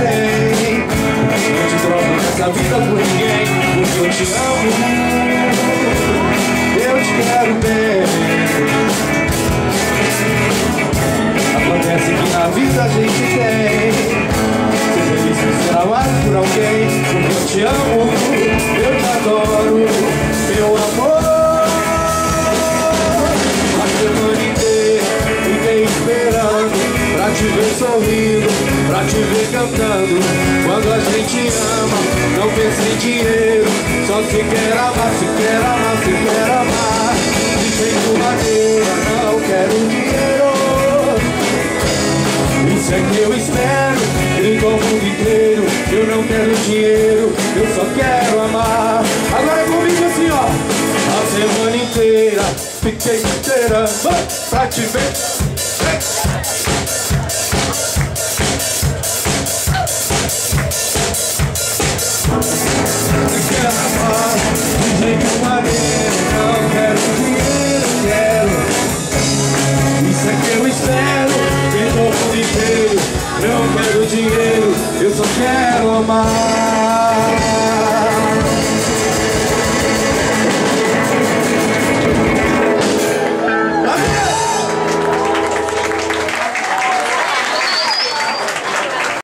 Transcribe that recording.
tem. Não te troco nessa vida por ninguém, porque eu te amo, eu te quero bem. Acontece que na vida a gente tem ser feliz por ser amado por alguém, porque eu te amo, eu te adoro, meu amor. A semana inteira fiquei esperando pra te ver sorrindo, pra te ver cantando. Quando a gente ama, não pensa em dinheiro, só se quer amar, se quer amar, se quer amar. De jeito maneiro, não quero dinheiro. Isso é que eu espero, grito ao mundo inteiro. Eu não quero dinheiro, eu só quero amar. Agora é comigo assim, ó. A semana inteira fiquei esperando pra te ver. Quero amar, de jeito maneiro. Não quero dinheiro, quero. Isso é que eu espero, grito ao mundo inteiro. Não quero dinheiro, eu só quero amar.